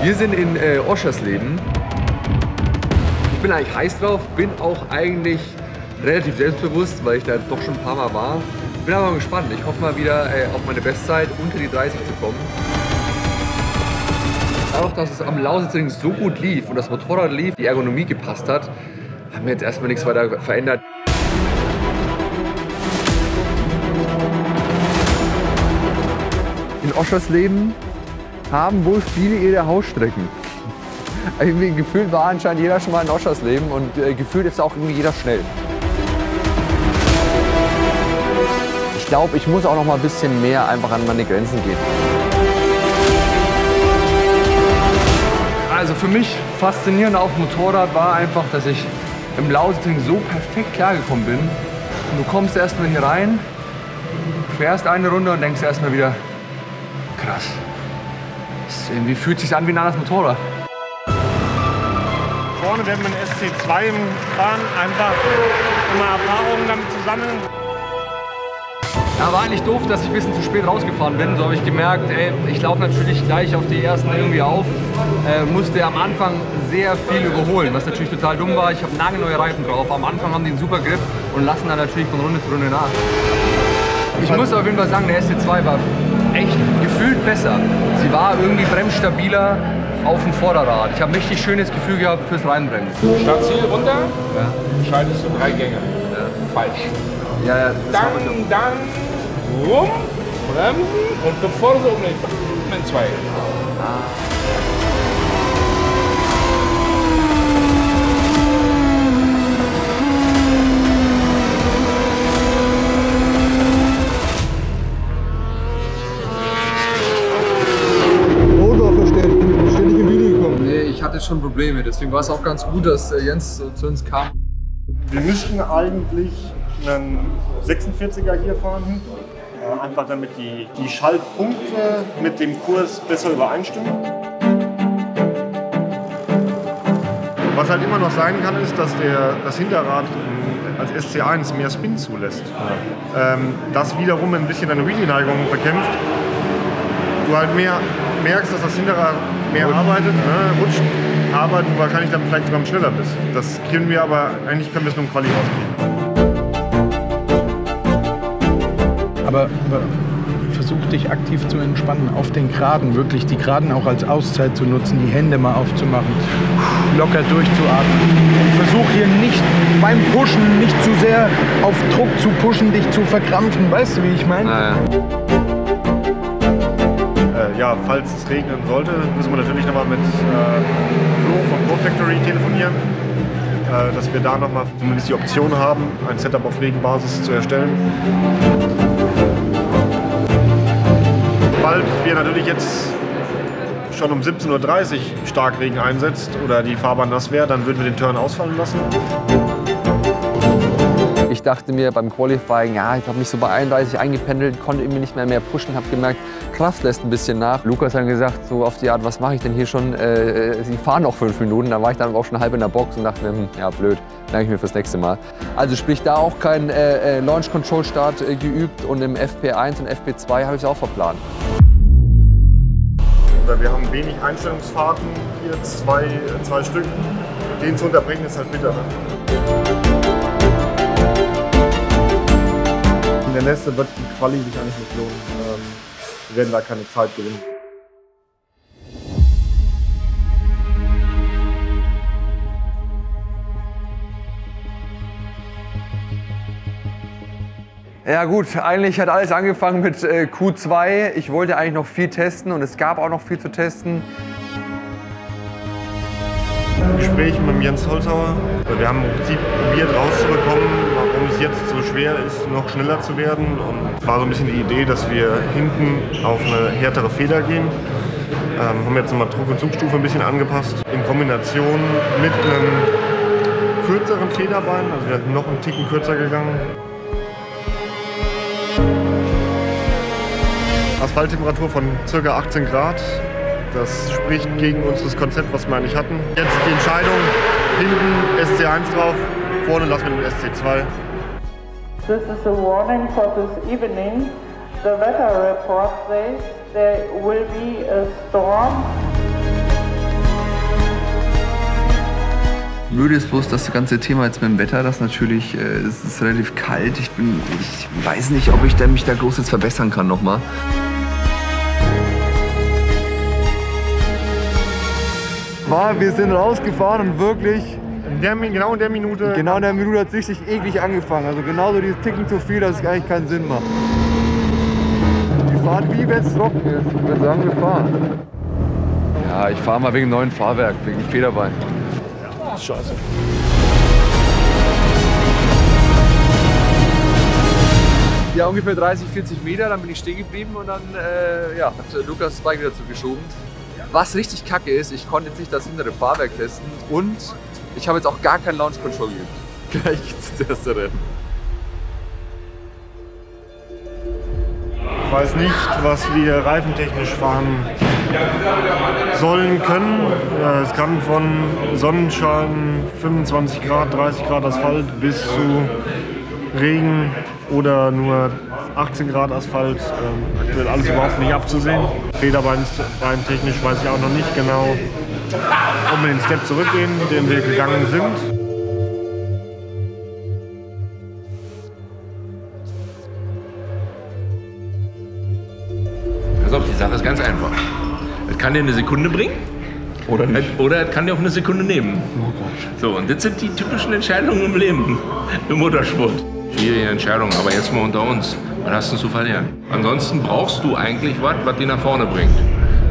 Wir sind in Oschersleben. Ich bin eigentlich heiß drauf, bin auch eigentlich relativ selbstbewusst, weil ich da doch schon ein paar Mal war. Bin aber mal gespannt. Ich hoffe mal wieder auf meine Bestzeit unter die 30 zu kommen. Dadurch, dass es am Lausitzring so gut lief und das Motorrad lief, die Ergonomie gepasst hat, haben wir jetzt erstmal nichts weiter verändert. In Oschersleben haben wohl viele ihre Hausstrecken. Irgendwie gefühlt war anscheinend jeder schon mal in Oschersleben und gefühlt ist auch irgendwie jeder schnell. Ich glaube, ich muss auch noch mal ein bisschen mehr einfach an meine Grenzen gehen. Also für mich faszinierend auf dem Motorrad war einfach, dass ich im Lausitzring so perfekt klargekommen bin. Und du kommst erstmal hier rein, fährst eine Runde und denkst erstmal wieder, krass. Irgendwie fühlt es sich an wie ein anderes Motorrad. Vorne werden wir einen SC2 fahren, einfach um Erfahrungen damit zu sammeln. Ja, war eigentlich doof, dass ich ein bisschen zu spät rausgefahren bin. So habe ich gemerkt, ey, ich laufe natürlich gleich auf die ersten irgendwie auf. Musste am Anfang sehr viel überholen, was natürlich total dumm war. Ich habe nagelneue Reifen drauf. Am Anfang haben die einen super Griff und lassen dann natürlich von Runde zu Runde nach. Ich muss auf jeden Fall sagen, der SC2 war echt gefühlt besser. Sie war irgendwie bremsstabiler auf dem Vorderrad. Ich habe ein richtig schönes Gefühl gehabt fürs Reinbremsen. Startziel runter, schaltest du 3 Gänge. Falsch. Ja, Dann rum, bremsen und bevor du so umlegst, dann 2. Ich hatte schon Probleme, deswegen war es auch ganz gut, dass Jens zu uns kam. Wir müssten eigentlich einen 46er hier fahren, einfach damit die Schaltpunkte mit dem Kurs besser übereinstimmen. Was halt immer noch sein kann, ist, dass das Hinterrad als SC1 mehr Spin zulässt. Das wiederum ein bisschen eine Wheelie-Neigung bekämpft. Du halt merkst, dass das Hinterrad mehr arbeitet, ne, rutscht, aber du wahrscheinlich dann vielleicht sogar schneller bist. Das können wir aber, eigentlich können wir es nur im Quali rauskriegen. Aber versuch dich aktiv zu entspannen, auf den Geraden, wirklich die Geraden auch als Auszeit zu nutzen, die Hände mal aufzumachen, locker durchzuatmen. Und versuch hier nicht beim Pushen, nicht zu sehr auf Druck zu pushen, dich zu verkrampfen, weißt du, wie ich meine? Naja. Ja, falls es regnen sollte, müssen wir natürlich nochmal mit Flo von Code Factory telefonieren, dass wir da nochmal zumindest die Option haben, ein Setup auf Regenbasis zu erstellen. Sobald wir natürlich jetzt schon um 17:30 Uhr Starkregen einsetzt oder die Fahrbahn nass wäre, dann würden wir den Turn ausfallen lassen. Ich dachte mir beim Qualifying, ja, ich habe mich so bei 31 eingependelt, konnte irgendwie nicht mehr pushen, habe gemerkt, Kraft lässt ein bisschen nach. Lukas hat dann gesagt, so auf die Art, was mache ich denn hier schon? Sie fahren noch 5 Minuten. Da war ich dann auch schon halb in der Box und dachte mir, ja blöd, merke ich mir fürs nächste Mal. Also sprich, da auch kein Launch Control Start geübt und im FP1 und FP2 habe ich es auch verplant. Wir haben wenig Einstellungsfahrten, hier zwei Stück. Den zu unterbrechen ist halt bitter. Der letzte wird die Quali sich eigentlich nicht lohnen. Wir werden da keine Zeit gewinnen. Ja gut, eigentlich hat alles angefangen mit Q2. Ich wollte eigentlich noch viel testen und es gab auch noch viel zu testen. Gespräch mit Jens Holzhauer. Wir haben im Prinzip probiert rauszubekommen, warum es jetzt so schwer ist, noch schneller zu werden. Und es war so ein bisschen die Idee, dass wir hinten auf eine härtere Feder gehen. Haben jetzt nochmal Druck- und Zugstufe ein bisschen angepasst. In Kombination mit einem kürzeren Federbein, also wir sind noch einen Ticken kürzer gegangen. Asphalttemperatur von ca. 18 Grad. Das spricht gegen unser Konzept, was wir eigentlich hatten. Jetzt die Entscheidung, hinten SC1 drauf, vorne lassen wir den SC2. This is a warning for this evening. The weather report says there will be a storm. Blöde ist bloß das ganze Thema jetzt mit dem Wetter, das natürlich, es ist relativ kalt. Ich weiß nicht, ob ich mich da groß jetzt verbessern kann nochmal. Wir sind rausgefahren und wirklich... Genau in der Minute hat es richtig eklig angefangen. Also genauso dieses Ticken zu viel, dass es eigentlich keinen Sinn macht. Die Fahrt wie wenn es trocken ist. Ich würde sagen, wir fahren. Ja, ich fahre mal wegen neuen Fahrwerk, wegen Federbein. Scheiße. Ja, ungefähr 30, 40 Meter, dann bin ich stehen geblieben und dann hat Lukas das Bike wieder zugeschoben. Was richtig kacke ist, ich konnte jetzt nicht das hintere Fahrwerk testen und ich habe jetzt auch gar kein Launch Control geübt. Gleich geht's ins erste Rennen. Ich weiß nicht, was wir reifentechnisch fahren sollen können. Es kann von Sonnenschein, 25 Grad, 30 Grad Asphalt bis zu Regen oder nur 18 Grad Asphalt. Aktuell alles überhaupt nicht abzusehen. Federbein technisch weiß ich auch noch nicht genau, ob wir den Step zurückgehen, den wir gegangen sind. Pass auf, die Sache ist ganz einfach. Es kann dir eine Sekunde bringen. Oder nicht. Oder es kann dir auch eine Sekunde nehmen. So, und das sind die typischen Entscheidungen im Leben, im Motorsport. Schwierige Entscheidung, aber jetzt mal unter uns. Was hast du zu verlieren? Ansonsten brauchst du eigentlich was dich nach vorne bringt.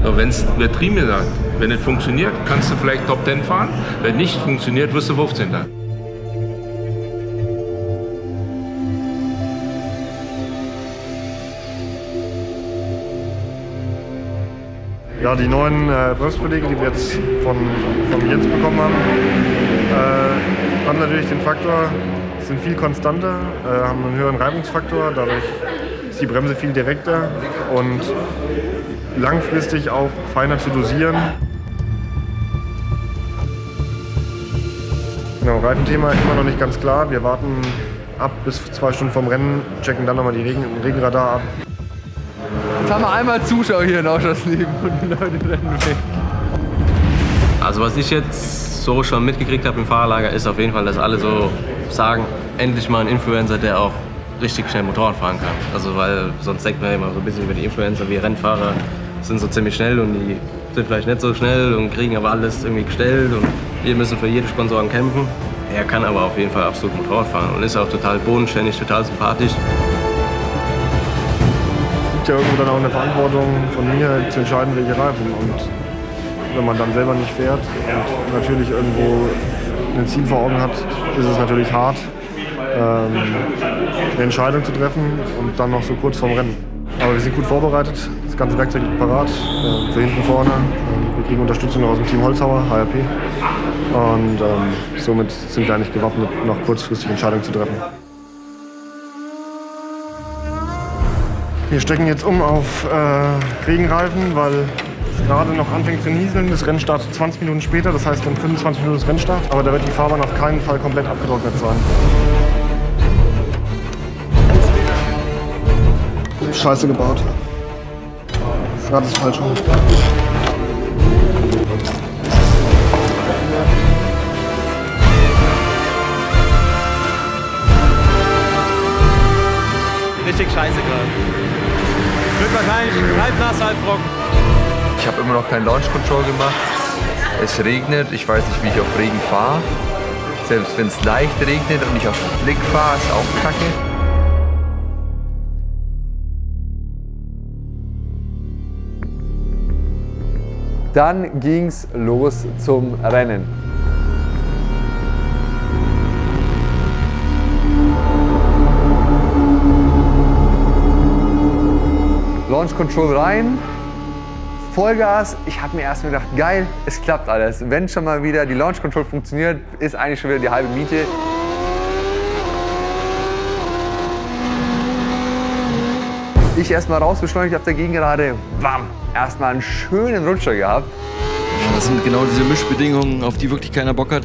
So, wenn es übertrieben gesagt, wenn es funktioniert, kannst du vielleicht Top 10 fahren. Wenn nicht funktioniert, wirst du 15. Ja, die neuen Bremsbeläge, die wir jetzt von Jens bekommen haben natürlich den Faktor, sind viel konstanter, haben einen höheren Reibungsfaktor, dadurch ist die Bremse viel direkter und langfristig auch feiner zu dosieren. Genau, Reifenthema immer noch nicht ganz klar. Wir warten ab bis 2 Stunden vom Rennen, checken dann nochmal den Regenradar ab. Jetzt haben wir einmal Zuschauer hier in Ausschussleben und die Leute rennen weg. Also was ich jetzt so schon mitgekriegt habe im Fahrerlager ist auf jeden Fall, dass alle so sagen, endlich mal ein Influencer, der auch richtig schnell Motorrad fahren kann. Also weil sonst denkt man immer so ein bisschen über die Influencer, wir Rennfahrer sind so ziemlich schnell und die sind vielleicht nicht so schnell und kriegen aber alles irgendwie gestellt und wir müssen für jede Sponsoren kämpfen. Er kann aber auf jeden Fall absolut Motorrad fahren und ist auch total bodenständig, total sympathisch. Ja, irgendwo dann auch eine Verantwortung von mir zu entscheiden, welche Reifen. Und wenn man dann selber nicht fährt und natürlich irgendwo ein Ziel vor Augen hat, ist es natürlich hart, eine Entscheidung zu treffen und dann noch so kurz vorm Rennen. Aber wir sind gut vorbereitet, das ganze Werkzeug liegt parat, für hinten vorne. Wir kriegen Unterstützung aus dem Team Holzhauer, HRP. Und somit sind wir eigentlich gewappnet, noch kurzfristig Entscheidungen zu treffen. Wir stecken jetzt um auf Regenreifen, weil es gerade noch anfängt zu nieseln. Das Rennen startet 20 Minuten später, das heißt in 25 Minuten ist Rennstart. Aber da wird die Fahrbahn auf keinen Fall komplett abgetrocknet sein. Scheiße gebaut. Das Rad ist falsch rum. Richtig scheiße gerade. Wird wahrscheinlich halb nass, halb trocken. Ich habe immer noch kein Launch Control gemacht. Es regnet, ich weiß nicht, wie ich auf Regen fahre. Selbst wenn es leicht regnet und ich auf Blick fahre, ist auch kacke. Dann ging's los zum Rennen. Launch Control rein, Vollgas. Ich habe mir erst mal gedacht, geil, es klappt alles. Wenn schon mal wieder die Launch Control funktioniert, ist eigentlich schon wieder die halbe Miete. Ich erstmal rausbeschleunigt auf der Gegengerade, bam, erstmal einen schönen Rutscher gehabt. Das sind genau diese Mischbedingungen, auf die wirklich keiner Bock hat.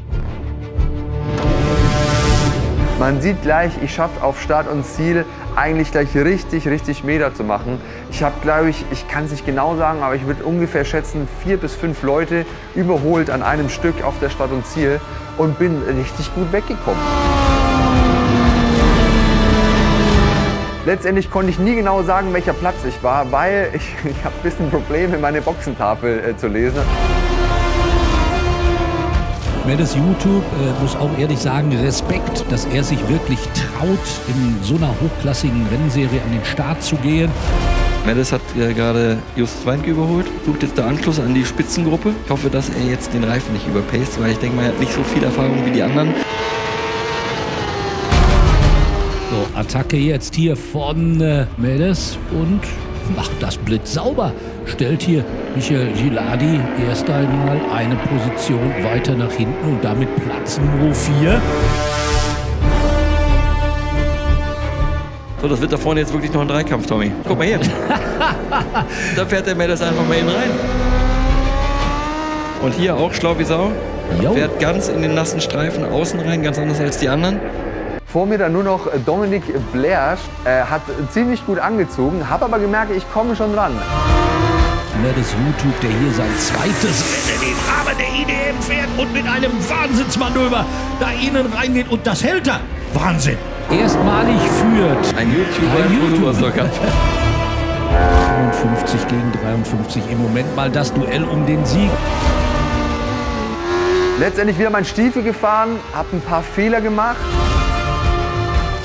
Man sieht gleich, ich schaffe auf Start und Ziel eigentlich gleich richtig Meter zu machen. Ich habe, glaube ich kann es nicht genau sagen, aber ich würde ungefähr schätzen, 4 bis 5 Leute überholt an einem Stück auf der Start und Ziel und bin richtig gut weggekommen. Letztendlich konnte ich nie genau sagen, welcher Platz ich war, weil ich habe ein bisschen Probleme, meine Boxentafel zu lesen. Medes YouTube muss auch ehrlich sagen, Respekt, dass er sich wirklich traut, in so einer hochklassigen Rennserie an den Start zu gehen. Medes hat gerade Just Weintke überholt, sucht jetzt der Anschluss an die Spitzengruppe. Ich hoffe, dass er jetzt den Reifen nicht überpaced, weil ich denke mal, er hat nicht so viel Erfahrung wie die anderen. So, Attacke jetzt hier von Medes und macht das blitzsauber. Stellt hier Michael Giladi erst einmal eine Position weiter nach hinten und damit Platz Nummer 4. So, das wird da vorne jetzt wirklich noch ein Dreikampf, Tommy. Guck mal hier. Da fährt der Medes einfach mal hin rein. Und hier auch schlau wie Sau. Fährt ganz in den nassen Streifen außen rein, ganz anders als die anderen. Vor mir dann nur noch Dominik Blersch, hat ziemlich gut angezogen, habe aber gemerkt, ich komme schon ran. Medes YouTube, der hier sein zweites Rennen im Rahmen der IDM fährt und mit einem Wahnsinnsmanöver da innen reingeht und das hält er. Wahnsinn. Erstmalig führt ein YouTuber sogar. 55 gegen 53 im Moment mal das Duell um den Sieg. Letztendlich wieder mein Stiefel gefahren, habe ein paar Fehler gemacht.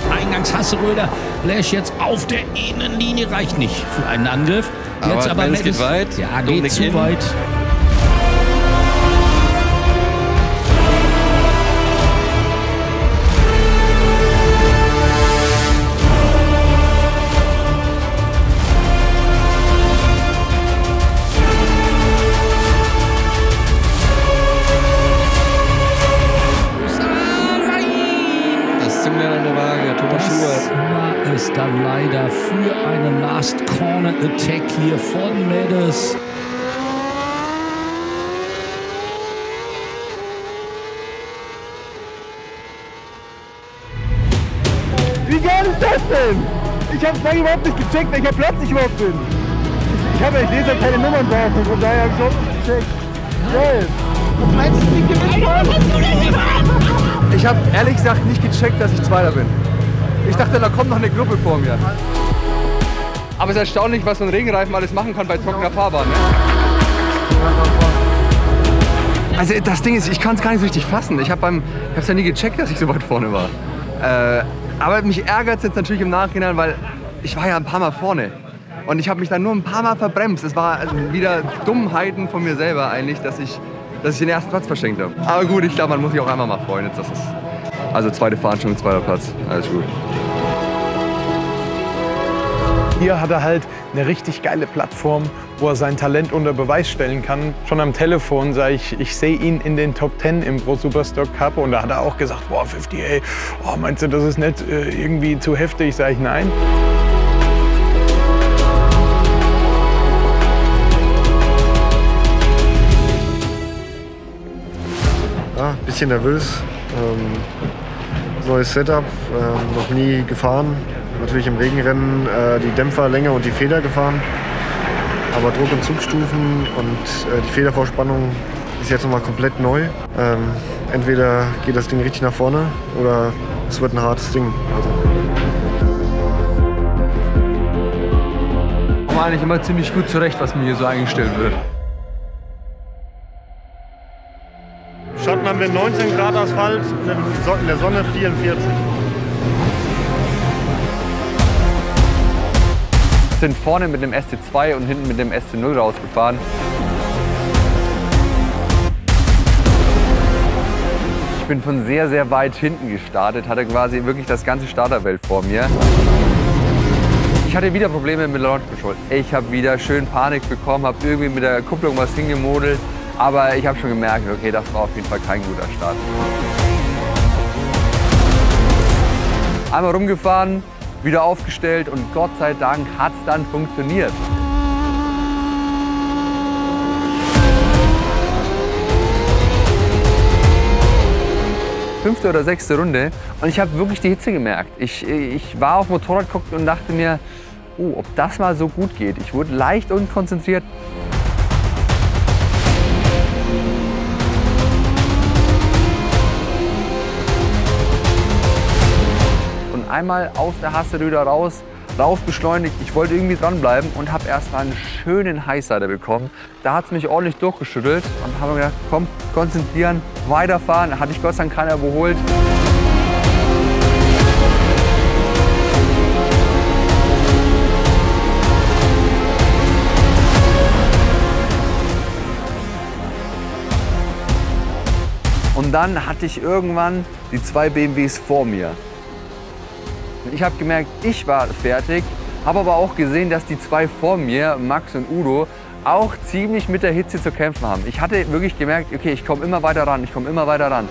Eingangs Hasseröder, Blersch jetzt auf der Innenlinie, reicht nicht für einen Angriff. Jetzt aber Medes geht weit. Ja, geht zu weit. War es dann leider für einen Last Corner Attack hier von Medes. Wie geil ist das denn? Ich habe es überhaupt nicht gecheckt, welcher Platz ich überhaupt bin. Ich lese ja keine Nummern drauf, und von daher habe ich überhaupt nicht gecheckt. Geil. Was meinst du, wie gewinnt man? Ich habe ehrlich gesagt nicht gecheckt, dass ich Zweiter bin. Ich dachte, da kommt noch eine Gruppe vor mir. Aber es ist erstaunlich, was so ein Regenreifen alles machen kann bei trockener Fahrbahn. Ne? Also das Ding ist, ich kann es gar nicht so richtig fassen. Ich habe es ja nie gecheckt, dass ich so weit vorne war. Aber mich ärgert es jetzt natürlich im Nachhinein, weil ich war ja ein paar Mal vorne. Und ich habe mich dann nur ein paar Mal verbremst. Es war wieder Dummheiten von mir selber eigentlich, dass ich den ersten Platz verschenkt habe. Aber gut, ich glaube, man muss sich auch einmal mal freuen. Jetzt, das ist also zweite Veranstaltung, zweiter Platz. Alles gut. Hier hat er halt eine richtig geile Plattform, wo er sein Talent unter Beweis stellen kann. Schon am Telefon sage ich sehe ihn in den Top 10 im Pro Superstock Cup. Und da hat er auch gesagt, boah, 50, ey, oh, meinst du, das ist nicht irgendwie zu heftig? Sage ich, nein. Ja, ein bisschen nervös. Neues Setup, noch nie gefahren. Natürlich im Regenrennen die Dämpferlänge und die Feder gefahren. Aber Druck- und Zugstufen und die Federvorspannung ist jetzt nochmal komplett neu. Entweder geht das Ding richtig nach vorne oder es wird ein hartes Ding. Ich komme eigentlich immer ziemlich gut zurecht, was mir hier so eingestellt wird. Schatten haben wir 19 Grad Asphalt, in der Sonne 44. Wir sind vorne mit dem ST2 und hinten mit dem ST0 rausgefahren. Ich bin von sehr, sehr weit hinten gestartet, hatte quasi wirklich das ganze Starterfeld vor mir. Ich hatte wieder Probleme mit Launch Control. Ich habe wieder schön Panik bekommen, habe irgendwie mit der Kupplung was hingemodelt. Aber ich habe schon gemerkt, okay, das war auf jeden Fall kein guter Start. Einmal rumgefahren, wieder aufgestellt und Gott sei Dank hat es dann funktioniert. 5. oder 6. Runde und ich habe wirklich die Hitze gemerkt. Ich war auf dem Motorrad geguckt und dachte mir, ob das mal so gut geht. Ich wurde leicht unkonzentriert. Und einmal aus der Hasseröder raus beschleunigt. Ich wollte irgendwie dranbleiben und habe erstmal einen schönen Highsider bekommen. Da hat es mich ordentlich durchgeschüttelt und habe mir gedacht, komm, konzentrieren, weiterfahren. Da hatte ich Gott sei Dank keiner überholt. Und dann hatte ich irgendwann die 2 BMWs vor mir. Ich habe gemerkt, ich war fertig, habe aber auch gesehen, dass die 2 vor mir, Max und Udo, auch ziemlich mit der Hitze zu kämpfen haben. Ich hatte wirklich gemerkt, okay, ich komme immer weiter ran, ich komme immer weiter ran.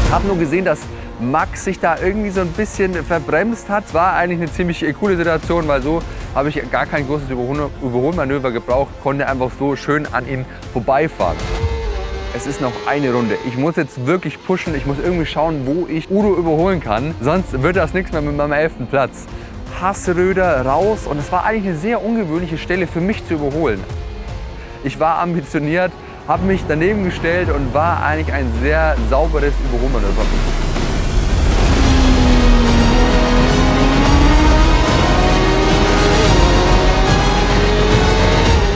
Ich habe nur gesehen, dass Max sich da irgendwie so ein bisschen verbremst hat. Es war eigentlich eine ziemlich coole Situation, weil so habe ich gar kein großes Überholmanöver gebraucht, konnte einfach so schön an ihm vorbeifahren. Es ist noch eine Runde. Ich muss jetzt wirklich pushen. Ich muss irgendwie schauen, wo ich Udo überholen kann. Sonst wird das nichts mehr mit meinem 11. Platz. Hasseröder raus und es war eigentlich eine sehr ungewöhnliche Stelle für mich zu überholen. Ich war ambitioniert, habe mich daneben gestellt und war eigentlich ein sehr sauberes Überholmanöver.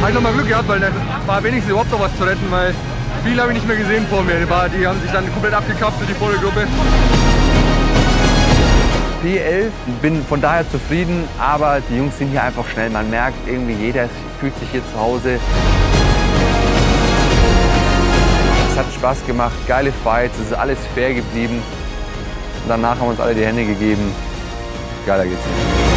Habe ich nochmal Glück gehabt, weil da war wenigstens überhaupt noch was zu retten, weil viel habe ich nicht mehr gesehen vor mir. Die haben sich dann komplett abgekapselt, die volle Gruppe. P11, bin von daher zufrieden, aber die Jungs sind hier einfach schnell. Man merkt irgendwie, jeder fühlt sich hier zu Hause. Es hat Spaß gemacht, geile Fights, es ist alles fair geblieben. Und danach haben wir uns alle die Hände gegeben. Geiler geht's nicht.